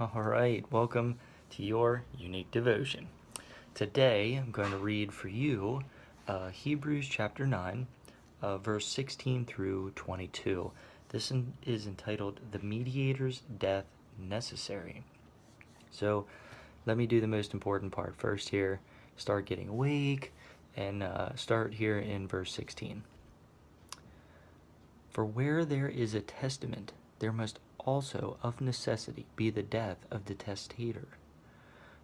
All right, welcome to your unique devotion. Today I'm going to read for you Hebrews chapter 9, verse 16 through 22. Is entitled The Mediator's Death Necessary. So let me do the most important part first here. Start getting awake and start here in verse 16. For where there is a testament, there must also of necessity be the death of the testator.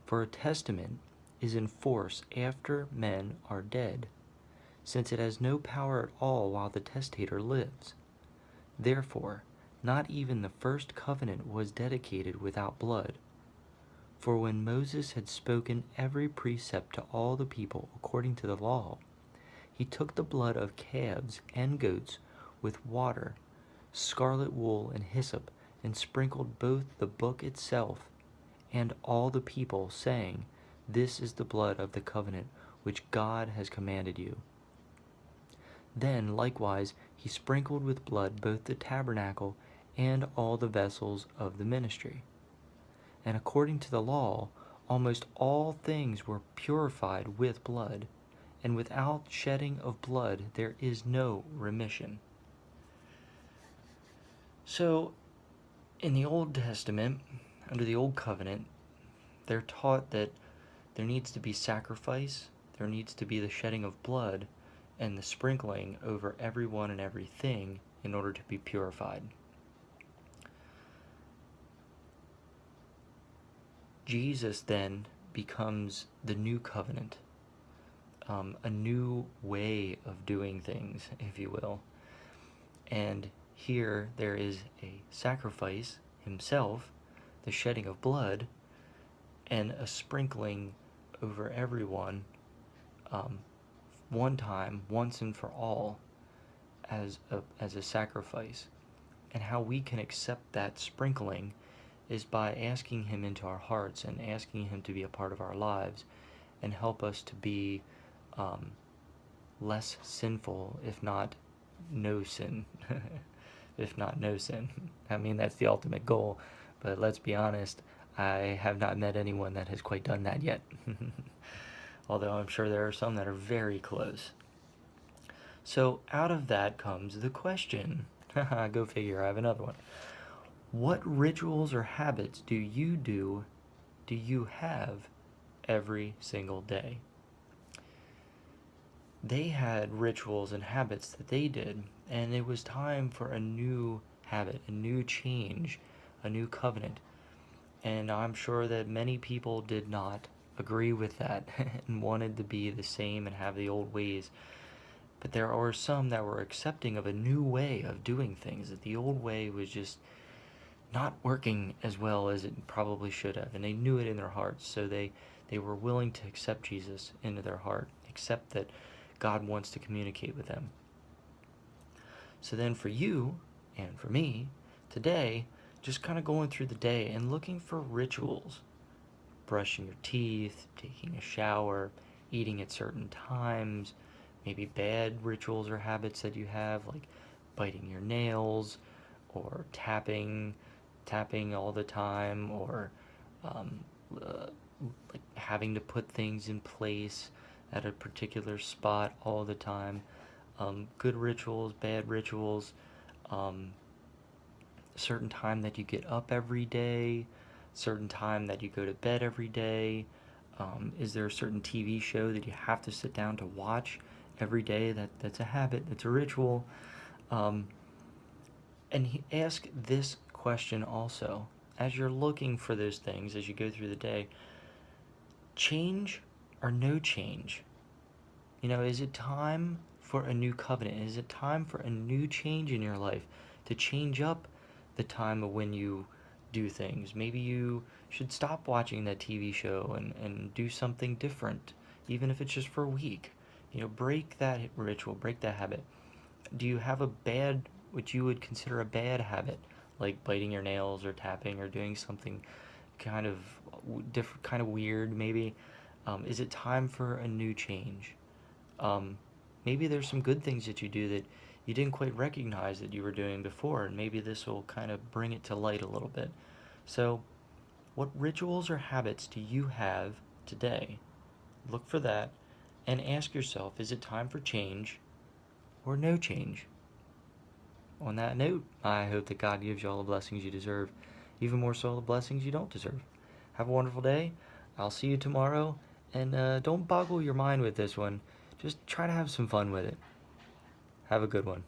For a testament is in force after men are dead, since it has no power at all while the testator lives. Therefore, not even the first covenant was dedicated without blood. For when Moses had spoken every precept to all the people according to the law, he took the blood of calves and goats with water, scarlet wool, and hyssop, and sprinkled both the book itself and all the people, saying, This is the blood of the covenant which God has commanded you. Then likewise he sprinkled with blood both the tabernacle and all the vessels of the ministry. And according to the law, almost all things were purified with blood, and without shedding of blood there is no remission. So, in the Old Testament, under the Old Covenant, they're taught that there needs to be sacrifice, there needs to be the shedding of blood, and the sprinkling over everyone and everything in order to be purified. Jesus then becomes the new covenant, a new way of doing things, if you will. And here there is a sacrifice himself, the shedding of blood, and a sprinkling over everyone one time, once and for all, as a sacrifice. And how we can accept that sprinkling is by asking him into our hearts and asking him to be a part of our lives and help us to be less sinful, if not no sin. If not no sin. I mean, that's the ultimate goal, but let's be honest, I have not met anyone that has quite done that yet. Although I'm sure there are some that are very close. So out of that comes the question. Go figure, I have another one. What rituals or habits do you have every single day? They had rituals and habits that they did, and it was time for a new habit, a new change, a new covenant. And I'm sure that many people did not agree with that and wanted to be the same and have the old ways. But there are some that were accepting of a new way of doing things, that the old way was just not working as well as it probably should have, and they knew it in their hearts, so they were willing to accept Jesus into their heart, accept that God wants to communicate with them. So then for you and for me today, just kind of going through the day and looking for rituals, brushing your teeth, taking a shower, eating at certain times, maybe bad rituals or habits that you have, like biting your nails or tapping all the time, or like having to put things in place at a particular spot all the time. Good rituals, bad rituals, certain time that you get up every day, certain time that you go to bed every day. Is there a certain TV show that you have to sit down to watch every day? That's a habit, that's a ritual. And ask this question also. As you're looking for those things, as you go through the day, change or no change? Is it time for a new covenant? Is it time for a new change in your life to change up the time of when you do things? Maybe you should stop watching that TV show and do something different, even if it's just for a week. Break that ritual, break that habit. Do you have what you would consider a bad habit, like biting your nails or tapping or doing something kind of different, kind of weird maybe? Is it time for a new change? Maybe there's some good things that you do that you didn't quite recognize that you were doing before, and maybe this will kind of bring it to light a little bit. So What rituals or habits do you have today? Look for that and ask yourself, is it time for change or no change? On that note, I hope that God gives you all the blessings you deserve, even more so the blessings you don't deserve. Have a wonderful day. I'll see you tomorrow, and don't boggle your mind with this one. Just try to have some fun with it. Have a good one.